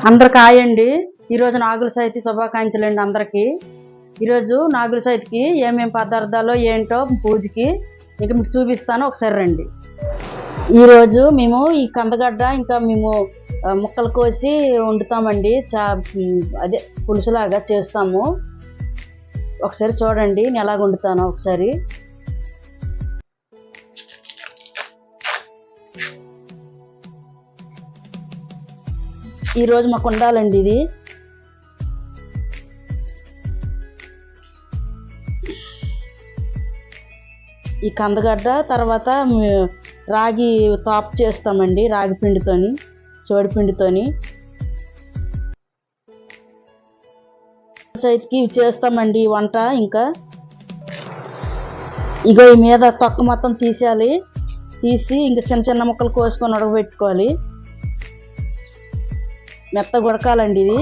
అందరికి హాయ్ అండి. ఈరోజు నాగుల చవితి శుభాకాంక్షలు అండి అందరికి. ఈరోజు నాగుల చవితికి ఏమేమి పదార్థాలు ఏంటో పూజకి ఇక మీకు చూపిస్తాను, ఒకసారి రండి. ఈరోజు మేము ఈ కందగడ్డ ఇంకా మేము ముక్కలు కోసి వండుతామండి. అదే పులుసులాగా చేస్తాము. ఒకసారి చూడండి నేను ఎలాగ వండుతానో ఒకసారి. ఈరోజు మాకు ఉండాలండి ఇది. ఈ కందగడ్డ తర్వాత రాగి తాపు చేస్తామండి, రాగి పిండితోని సోడిపిండితోని చైతికి చేస్తామండి ఈ వంట. ఇంకా ఇగో ఈ మీద తొక్క మొత్తం తీసి ఇంకా చిన్న చిన్న ముక్కలు కోసుకొని ఉడకబెట్టుకోవాలి. మెత్తగా ఉడకాలండి ఇది.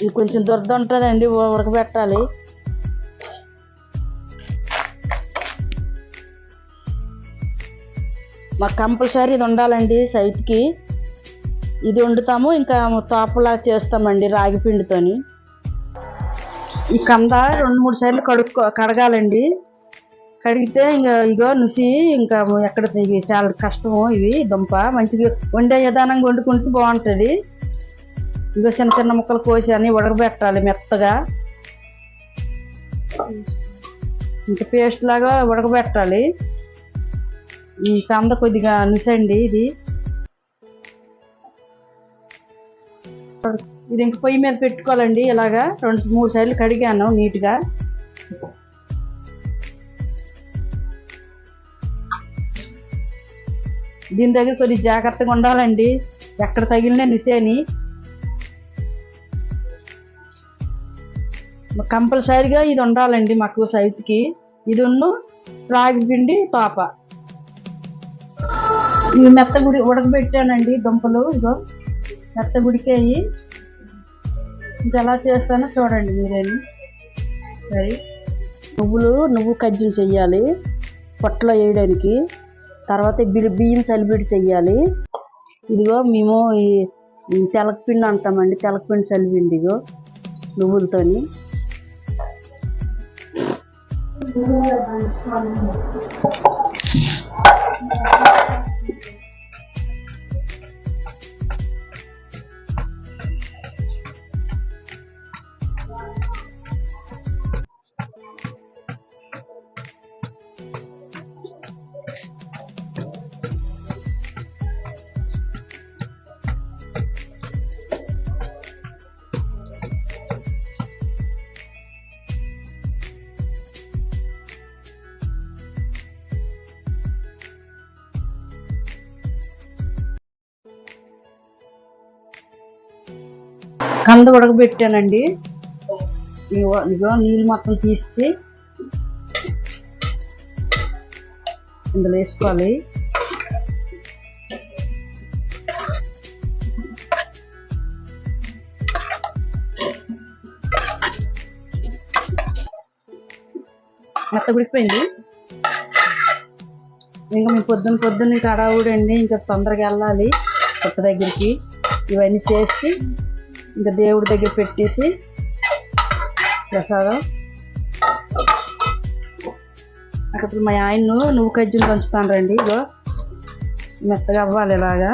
ఇది కొంచెం దురద ఉంటుందండి, ఉడకబెట్టాలి. మాకు కంపల్సరీ ఇది ఉండాలండి చవితికి. ఇది వండుతాము. ఇంకా తాపులా చేస్తామండి రాగి పిండితోని. ఈ కంద 2-3 సార్లు కడగాలండి. కడిగితే ఇగో నుసి ఇంకా ఎక్కడ చాలా కష్టము. ఇవి దుంప మంచిగా వండే విధానంగా వండుకుంటే బాగుంటుంది. ఇగో చిన్న చిన్న ముక్కలు కోసి అన్ని ఉడకబెట్టాలి మెత్తగా. ఇంకా పేస్ట్ లాగా ఉడకబెట్టాలి. ఈ కంద కొద్దిగా నుసండి ఇది. ఇది ఇంక పొయ్యి మీద పెట్టుకోవాలండి. ఇలాగా 2-3 సార్లు కడిగాను నీట్గా. దీని దగ్గర కొద్దిగా జాగ్రత్తగా ఉండాలండి, ఎక్కడ తగిలినా నిసేని. కంపల్సరీగా ఇది ఉండాలండి మాకు సైజుకి. ఇది రాగి పిండి పాప. ఇవి మెత్తగుడి ఉడకబెట్టానండి దుంపలు. ఇగో మెత్తగుడికేయి. ఇంకా ఎలా చేస్తానో చూడండి మీరేని. సరే, నువ్వు కజ్జిలు చెయ్యాలి పొట్టలో వేయడానికి. తర్వాత బియ్యం సలిబిడి చెయ్యాలి. ఇదిగో మేము ఈ తెలకపిండి అంటామండి, తెలకపిండి సలిపిండి. ఇగో నువ్వులతోని కంద ఉడకబెట్టానండి. ఇగో నీళ్ళు మొత్తం తీసి ఇందులో వేసుకోవాలి. మెత్త ఉడికిపోయింది. ఇంకా మేము పొద్దున్న కడావుడండి, ఇంకా తొందరగా వెళ్ళాలి కొత్త దగ్గరికి. ఇవన్నీ చేసి ఇంకా దేవుడి దగ్గర పెట్టేసి ప్రసాదం. అక్కడ మా ఆయన్ను నువ్వు కజ్జిలు పంచుతాను రండి. ఇగో మెత్తగా అవ్వాలి ఇలాగా.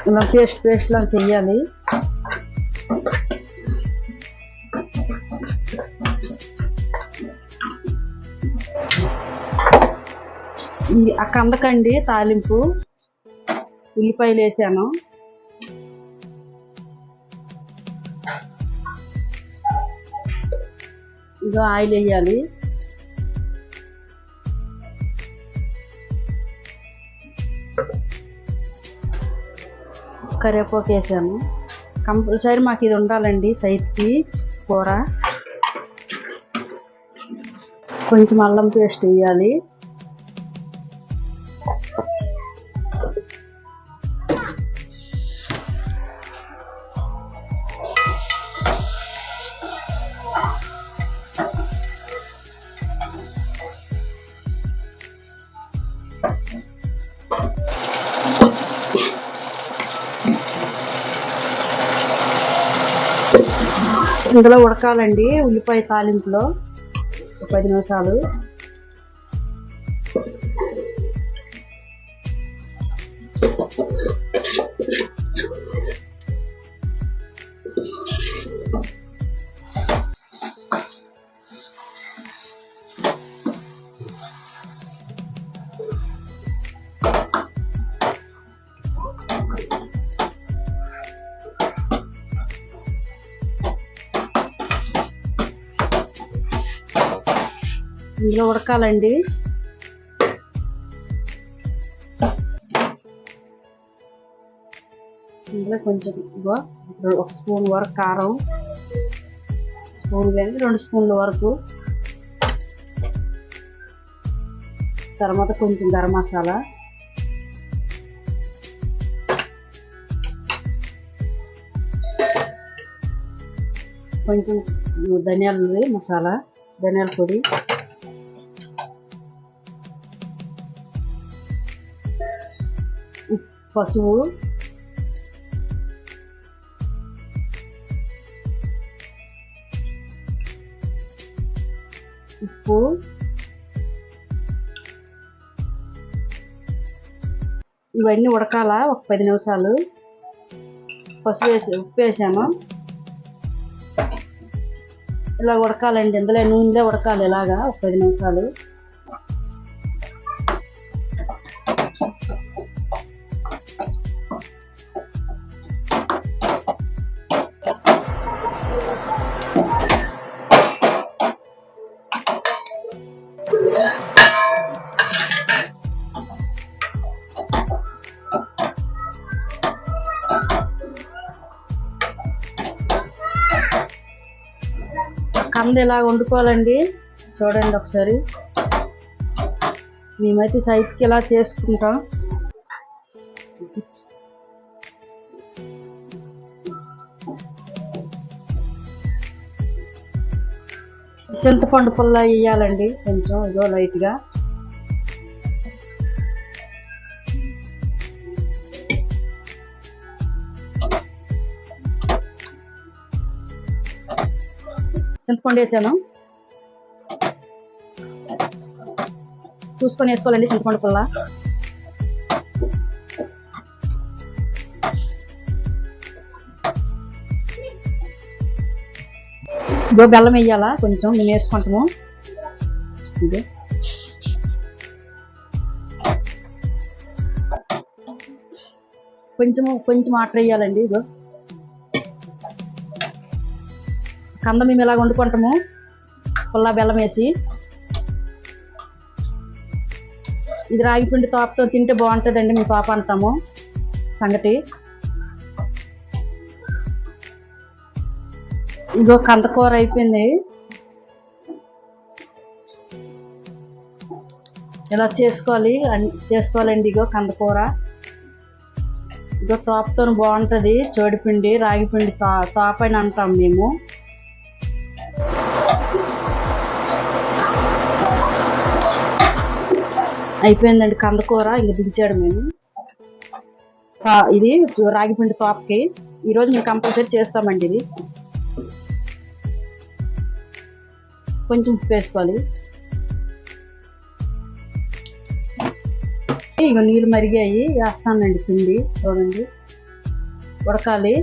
ఇలా పేస్ట్ లాగా చెయ్యాలి. ఆ కందకండి తాలింపు ఉల్లిపాయలు వేసాను. ఇదో ఆయిల్ వేయాలి. కరివేపాకు వేసాను. కంపల్సరీ మాకు ఇది ఉండాలండి సైడ్కి కూర. కొంచెం అల్లం పేస్ట్ వేయాలి. ఇందులో ఉడకాలండి ఉల్లిపాయ తాలింపులో 10 నిమిషాలు. ఇందులో ఉడకాలండి. ఇందులో కొంచెం 1 స్పూన్ వరకు కారం, స్పూన్ కానీ 2 స్పూన్ల వరకు, తర్వాత కొంచెం గరం మసాలా, కొంచెం ధనియాల పొడి, పసుపు, ఉప్పు, ఇవన్నీ ఉడకాల 10 నిమిషాలు. ఉప్పు వేసాము. ఇలా ఉడకాలండి. ఇందులో నూనెలో ఉడకాలి ఇలాగా 10 నిమిషాలు. కంద ఇలా వండుకోవాలండి. చూడండి ఒకసారి. మేమైతే సైట్కి ఇలా చేసుకుంటాం. చింతపండు పుల్ల వేయాలండి కొంచెం, ఇదో లైట్గా. చింతపండు వేసాను. చూసుకొని వేసుకోవాలండి చింతపండు పుల్ల. ఇదో బెల్లం వేయాలా కొంచెం, మేము వేసుకుంటాము. ఇదే కొంచెం వాటర్ వేయాలండి. ఇదో కంద మేము ఇలా వండుకుంటాము పుల్ల బెల్లం వేసి. ఇది రాగిపిండి తోపతో తింటే బాగుంటుందండి, మేము తోప అంటాము సంగటి. ఇదో కందకూర అయిపోయింది. ఇలా చేసుకోవాలండి. ఇగో కందకూర, ఇగో తోపతో బాగుంటుంది. చోడిపిండి రాగిపిండి తోప అని అంటాం మేము. అయిపోయిందండి కందకూర, ఇంక దించాడు మేము. ఇది రాగిపిండి తోపకి ఈరోజు మేము కంపల్సరీ చేస్తామండి. ఇది కొంచెం ఉప్పు వేసుకోవాలి. ఇక నీళ్ళు మరిగాయి, వేస్తానండి పిండి. చూడండి ఉడకాలి.